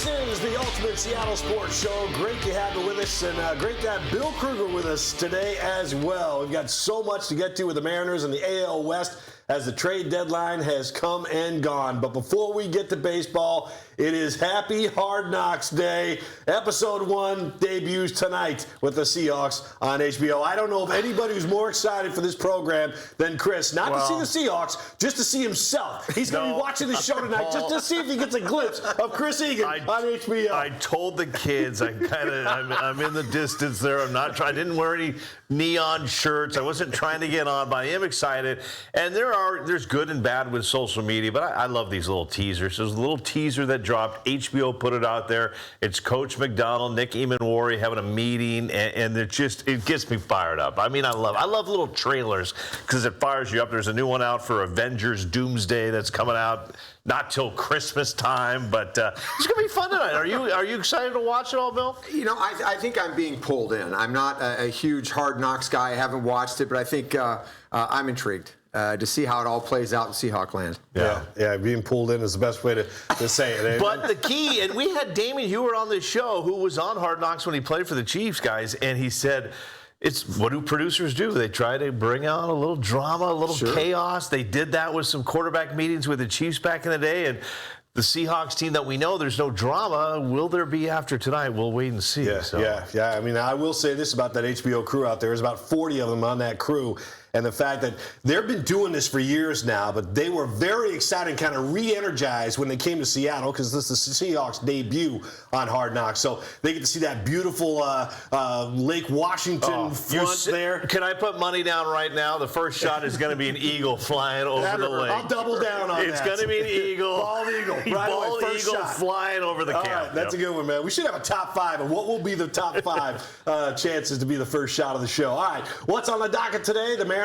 This is the Ultimate Seattle Sports Show. Great to have you with us, and great to have Bill Kruger with us today as well. We've got so much to get to with the Mariners and the AL West as the trade deadline has come and gone. But before we get to baseball, it is Happy Hard Knocks Day. Episode 1 debuts tonight with the Seahawks on HBO. I don't know if anybody who's more excited for this program than Chris. Not to see the Seahawks, just to see himself. He's going to be watching the show tonight just to see if he gets a glimpse of Chris Egan on HBO. I told the kids I'm in the distance there. I didn't wear any neon shirts. I wasn't trying to get on, but I am excited. And there's good and bad with social media, but I love these little teasers. There's a little teaser that dropped. HBO put it out there. It's Coach McDonald, Nick Emanwari having a meeting, and it gets me fired up. I mean, I love little trailers because it fires you up. There's a new one out for Avengers Doomsday that's coming out not till Christmas time, but it's going to be fun tonight. Are you excited to watch it all, Bill? You know, I think I'm being pulled in. I'm not a huge Hard Knocks guy. I haven't watched it, but I think I'm intrigued to see how it all plays out in Seahawk land. Yeah, being pulled in is the best way to say it. But the key, and we had Damon Hewer on this show who was on Hard Knocks when he played for the Chiefs, guys, and he said, it's what do producers do? They try to bring out a little drama, a little chaos. They did that with some quarterback meetings with the Chiefs back in the day, and the Seahawks team that we know, there's no drama. Will there be after tonight? We'll wait and see. Yeah. I mean, I will say this about that HBO crew out there. There's about 40 of them on that crew. And the fact that they've been doing this for years now, but they were very excited and kind of re-energized when they came to Seattle because this is the Seahawks' debut on Hard Knocks. So they get to see that beautiful Lake Washington front there. Can I put money down right now? The first shot is going to be an eagle flying over the lake. I'll double down on that. It's going to be an eagle. Bald eagle. Bald eagle flying over the camp. Right, that's a good one, man. We should have a top 5, and what will be the top 5 chances to be the first shot of the show? All right, what's on the docket today? The Mariners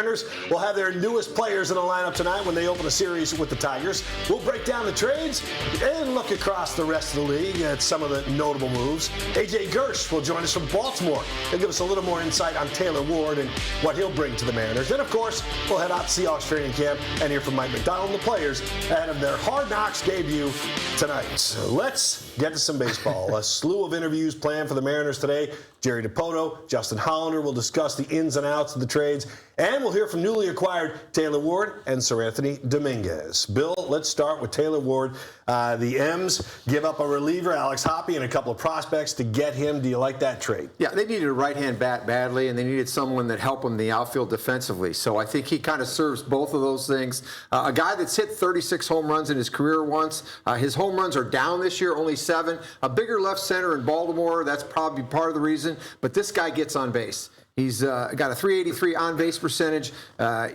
will have their newest players in the lineup tonight when they open a series with the Tigers. We'll break down the trades and look across the rest of the league at some of the notable moves. AJ Gersh will join us from Baltimore. He'll give us a little more insight on Taylor Ward and what he'll bring to the Mariners. Then, of course, we'll head out to Seahawks training camp and hear from Mike McDonald and the players ahead of their Hard Knocks debut tonight. So let's get to some baseball. A slew of interviews planned for the Mariners today. Jerry DiPoto, Justin Hollander will discuss the ins and outs of the trades, and we'll hear from newly acquired Taylor Ward and Seranthony Dominguez. Bill, let's start with Taylor Ward. The M's give up a reliever, Alex Hoppe, and a couple of prospects to get him. Do you like that trade? Yeah, they needed a right-hand bat badly, and they needed someone that helped them in the outfield defensively. So I think he kind of serves both of those things. A guy that's hit 36 home runs in his career once. His home runs are down this year, only 7. A bigger left center in Baltimore, that's probably part of the reason. But this guy gets on base. He's got a .383 on-base percentage.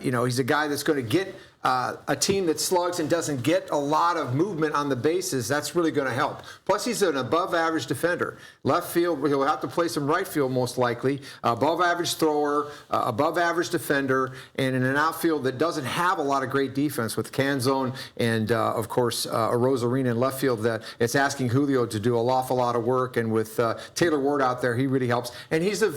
He's a guy that's going to get a team that slugs and doesn't get a lot of movement on the bases. That's really going to help. Plus, he's an above-average defender. Left field, he'll have to play some right field most likely. Above-average thrower, above-average defender, and in an outfield that doesn't have a lot of great defense with Canzone and, of course, Rosarina in left field that it's asking Julio to do an awful lot of work. And with Taylor Ward out there, he really helps. And he's a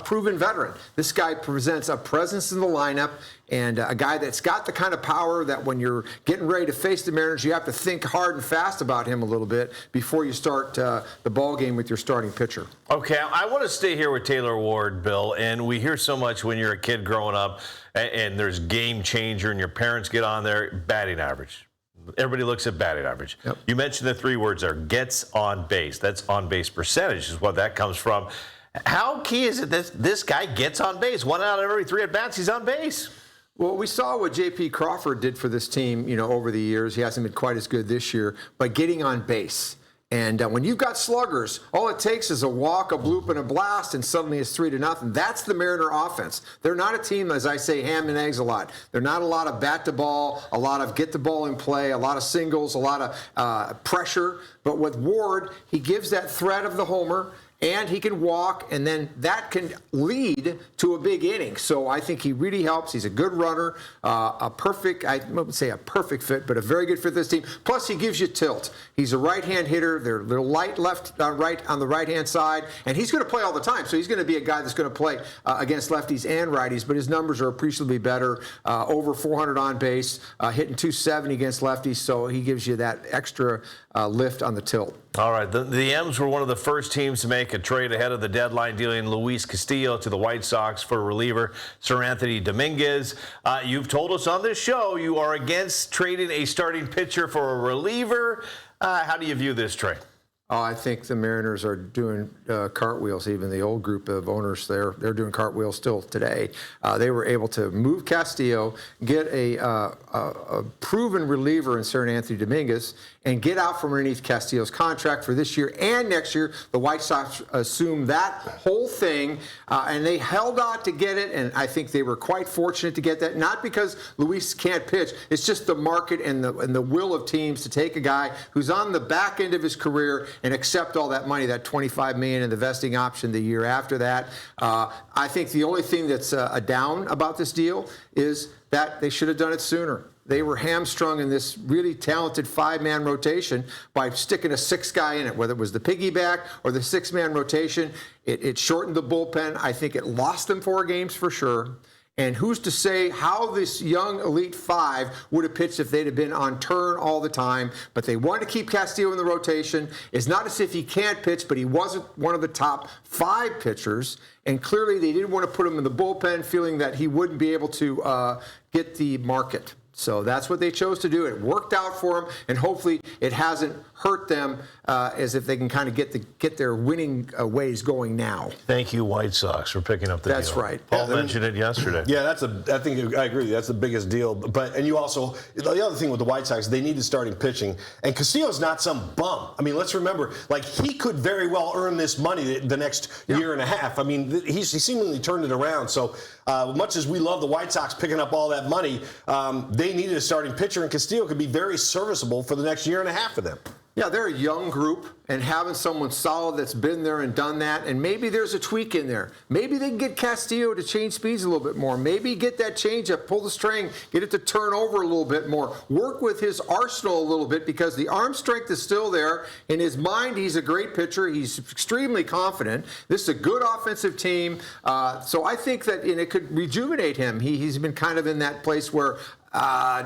proven veteran. This guy presents a presence in the lineup and a guy that's got the kind of power that when you're getting ready to face the Mariners, you have to think hard and fast about him a little bit before you start the ball game with your starting pitcher. Okay, I want to stay here with Taylor Ward, Bill, and we hear so much when you're a kid growing up and there's game changer and your parents get on there, batting average. Everybody looks at batting average. Yep. You mentioned the 3 words there, gets on base. That's on base percentage is what that comes from. How key is it that this guy gets on base? 1 out of every 3 at-bats, he's on base. Well, we saw what J.P. Crawford did for this team, over the years. He hasn't been quite as good this year, but getting on base. And when you've got sluggers, all it takes is a walk, a bloop, and a blast, and suddenly it's 3-0. That's the Mariner offense. They're not a team, as I say, ham and eggs a lot. They're not a lot of bat to ball, a lot of get the ball in play, a lot of singles, a lot of pressure. But with Ward, he gives that threat of the homer. And he can walk, and then that can lead to a big inning. So I think he really helps. He's a good runner, I wouldn't say a perfect fit, but a very good fit for this team. Plus, he gives you tilt. He's a right-hand hitter. They're light left, right on the right-hand side, and he's going to play all the time. So he's going to be a guy that's going to play against lefties and righties, but his numbers are appreciably better, over 400 on base, hitting .270 against lefties, so he gives you that extra lift on the tilt. All right, the M's were one of the first teams to make a trade ahead of the deadline, dealing Luis Castillo to the White Sox for reliever Seranthony Dominguez. You've told us on this show you are against trading a starting pitcher for a reliever. How do you view this trade? Oh, I think the Mariners are doing cartwheels. Even the old group of owners, they're doing cartwheels still today. They were able to move Castillo, get a proven reliever in Seranthony Dominguez, and get out from underneath Castillo's contract for this year and next year. The White Sox assumed that whole thing, and they held out to get it, and I think they were quite fortunate to get that, not because Luis can't pitch. It's just the market and the will of teams to take a guy who's on the back end of his career and accept all that money, that $25 million in the vesting option the year after that. I think the only thing that's a down about this deal is that they should have done it sooner. They were hamstrung in this really talented five-man rotation by sticking a sixth guy in it, whether it was the piggyback or the six-man rotation. It shortened the bullpen. I think it lost them 4 games for sure. And who's to say how this young Elite Five would have pitched if they'd have been on turn all the time? But they wanted to keep Castillo in the rotation. It's not as if he can't pitch, but he wasn't one of the top 5 pitchers. And clearly they didn't want to put him in the bullpen, feeling that he wouldn't be able to get the market. So that's what they chose to do. It worked out for them, and hopefully it hasn't hurt them as if they can kind of get their winning ways going now. Thank you, White Sox, for picking up the deal. That's right. Paul mentioned it yesterday. Yeah, I think I agree. That's the biggest deal. And you also, the other thing with the White Sox, they needed starting pitching. And Castillo's not some bum. I mean, let's remember, like, he could very well earn this money the next year and a half. I mean, he seemingly turned it around. So much as we love the White Sox picking up all that money, they needed a starting pitcher, and Castillo could be very serviceable for the next year and a half for them. Yeah, they're a young group, and having someone solid that's been there and done that, and maybe there's a tweak in there. Maybe they can get Castillo to change speeds a little bit more. Maybe get that changeup, pull the string, get it to turn over a little bit more. Work with his arsenal a little bit, because the arm strength is still there. In his mind, he's a great pitcher. He's extremely confident. This is a good offensive team. So I think that it could rejuvenate him. He's been kind of in that place where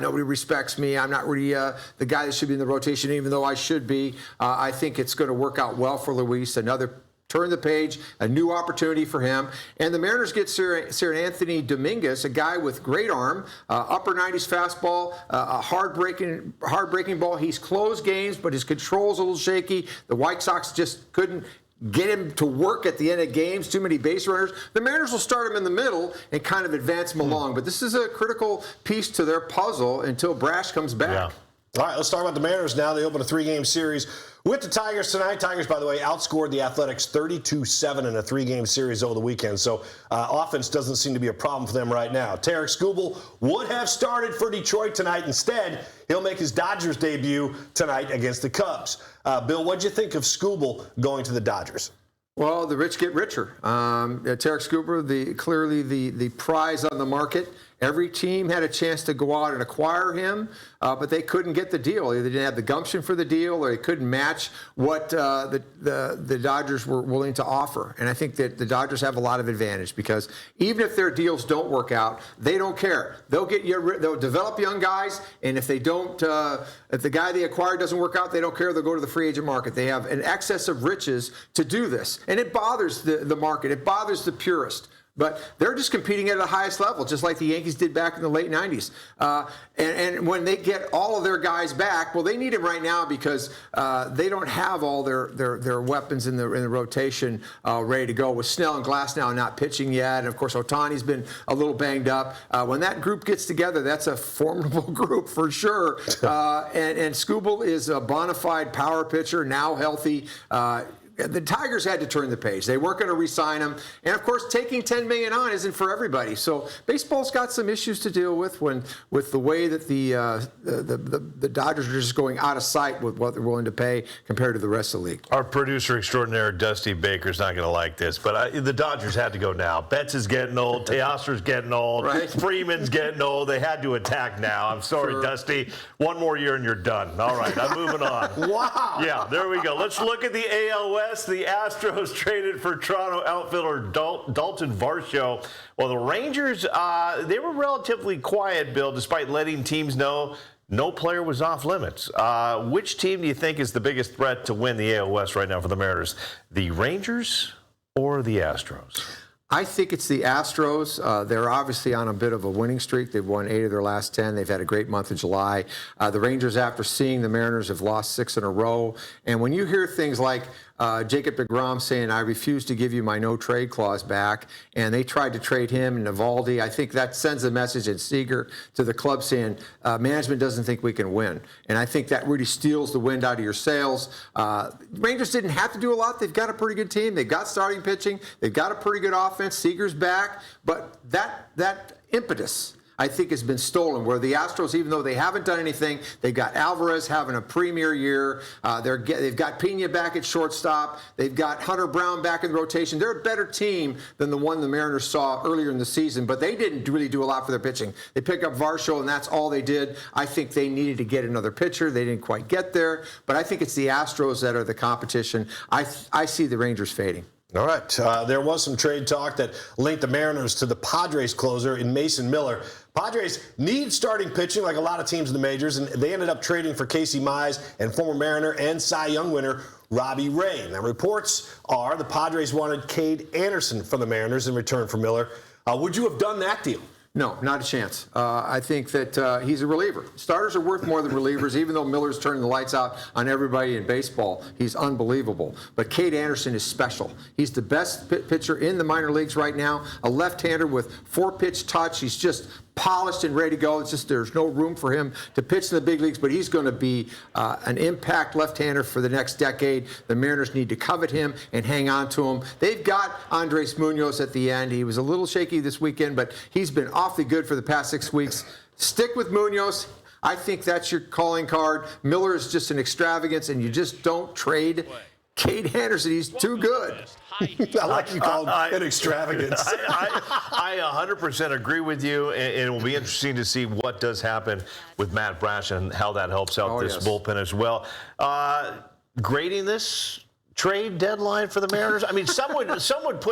nobody respects me. I'm not really the guy that should be in the rotation, even though I should be. I think it's going to work out well for Luis. Another turn the page, a new opportunity for him. And the Mariners get Seranthony Dominguez, a guy with great arm, upper 90s fastball, a hard-breaking ball. He's closed games, but his control's a little shaky. The White Sox just couldn't get him to work at the end of games, too many base runners. The Mariners will start him in the middle and kind of advance him along. But this is a critical piece to their puzzle until Brash comes back. Yeah. All right, let's talk about the Mariners now. They open a 3-game series with the Tigers tonight. Tigers, by the way, outscored the Athletics 32-7 in a 3-game series over the weekend. So offense doesn't seem to be a problem for them right now. Tarek Skubal would have started for Detroit tonight. Instead, he'll make his Dodgers debut tonight against the Cubs. Bill, what'd you think of Skubal going to the Dodgers? Well, the rich get richer. Tarek Skubal, clearly the prize on the market. Every team had a chance to go out and acquire him, but they couldn't get the deal. Either they didn't have the gumption for the deal, or they couldn't match what the Dodgers were willing to offer. And I think that the Dodgers have a lot of advantage, because even if their deals don't work out, they don't care. They'll develop young guys, and if they don't, if the guy they acquired doesn't work out, they don't care. They'll go to the free agent market. They have an excess of riches to do this, and it bothers the market. It bothers the purist. But they're just competing at the highest level, just like the Yankees did back in the late 90s. And when they get all of their guys back, well, they need them right now, because they don't have all their weapons in the rotation ready to go, with Snell and Glasnow not pitching yet. And, of course, Ohtani's been a little banged up. When that group gets together, that's a formidable group for sure. And Skubal is a bona fide power pitcher, now healthy. The Tigers had to turn the page. They weren't going to re-sign him. And, of course, taking $10 million on isn't for everybody. So baseball's got some issues to deal with with the way that the Dodgers are just going out of sight with what they're willing to pay compared to the rest of the league. Our producer extraordinaire, Dusty Baker's not going to like this, but the Dodgers had to go now. Betts is getting old. Teoscar's getting old. Right. Freeman's getting old. They had to attack now. I'm sorry, Sure. Dusty. One more year and you're done. All right, I'm moving on. Wow. Yeah, there we go. Let's look at the AL West. The Astros traded for Toronto outfielder Dalton Varsho. Well, the Rangers, they were relatively quiet, Bill, despite letting teams know no player was off limits. Which team do you think is the biggest threat to win the AL West right now for the Mariners? The Rangers or the Astros? I think it's the Astros. They're obviously on a bit of a winning streak. They've won 8 of their last 10. They've had a great month of July. The Rangers, after seeing the Mariners, have lost 6 in a row. And when you hear things like Jacob deGrom saying, I refuse to give you my no-trade clause back, and they tried to trade him and Eovaldi, I think that sends a message in Seager to the club saying, management doesn't think we can win. And I think that really steals the wind out of your sails. Rangers didn't have to do a lot. They've got a pretty good team. They've got starting pitching. They've got a pretty good offense. Seager's back. But that impetus, I think, has been stolen, where the Astros, even though they haven't done anything, they've got Alvarez having a premier year. They've got Pena back at shortstop. They've got Hunter Brown back in the rotation. They're a better team than the one the Mariners saw earlier in the season, but they didn't really do a lot for their pitching. They picked up Varsho, and that's all they did. I think they needed to get another pitcher. They didn't quite get there, but I think it's the Astros that are the competition. I see the Rangers fading. All right. There was some trade talk that linked the Mariners to the Padres closer in Mason Miller. Padres need starting pitching like a lot of teams in the majors, and they ended up trading for Casey Mize and former Mariner and Cy Young winner Robbie Ray. Now, reports are the Padres wanted Cade Anderson from the Mariners in return for Miller. Would you have done that deal? No, not a chance. I think that he's a reliever. Starters are worth more than relievers, even though Miller's turning the lights out on everybody in baseball. He's unbelievable. But Cade Anderson is special. He's the best pitcher in the minor leagues right now, a left-hander with 4-pitch touch. He's just polished and ready to go. It's just there's no room for him to pitch in the big leagues, but he's going to be an impact left-hander for the next decade. The Mariners need to covet him and hang on to him. They've got Andres Munoz at the end. He was a little shaky this weekend, but he's been awfully good for the past 6 weeks. Stick with Munoz. I think that's your calling card. Miller is just an extravagance, and you just don't trade Cade Anderson. He's too good. I like you called an extravagance. I 100% agree with you, and it will be interesting to see what does happen with Matt Brash and how that helps out this bullpen as well. Grading this trade deadline for the Mariners? I mean, some would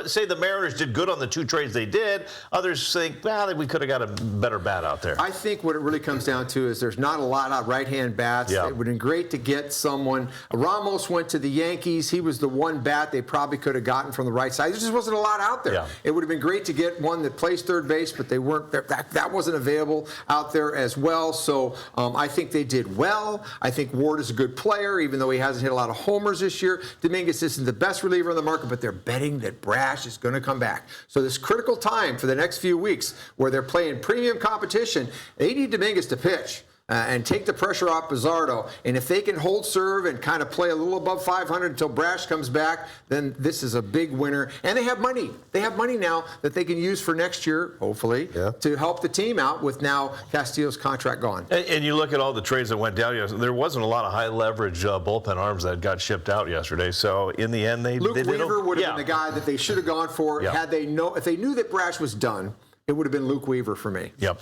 say the Mariners did good on the 2 trades they did. Others think, well, we could have got a better bat out there. I think what it really comes down to is there's not a lot of right-hand bats. Yeah. It would have been great to get someone. Ramos went to the Yankees. He was the one bat they probably could have gotten from the right side. There just wasn't a lot out there. Yeah. It would have been great to get one that plays third base, but they weren't. That wasn't available out there as well. So I think they did well. I think Ward is a good player, even though he hasn't hit a lot of homers this year. Dominguez isn't the best reliever on the market, but they're betting that Brash is going to come back. So this critical time for the next few weeks where they're playing premium competition, they need Dominguez to pitch and take the pressure off Bizzardo. And if they can hold serve and kind of play a little above 500 until Brash comes back, then this is a big winner. And they have money. They have money now that they can use for next year, hopefully, to help the team out with now Castillo's contract gone. And you look at all the trades that went down yesterday, there wasn't a lot of high-leverage bullpen arms that got shipped out yesterday. So in the end, Luke Weaver would have been the guy that they should have gone for. If they knew that Brash was done, it would have been Luke Weaver for me. Yep.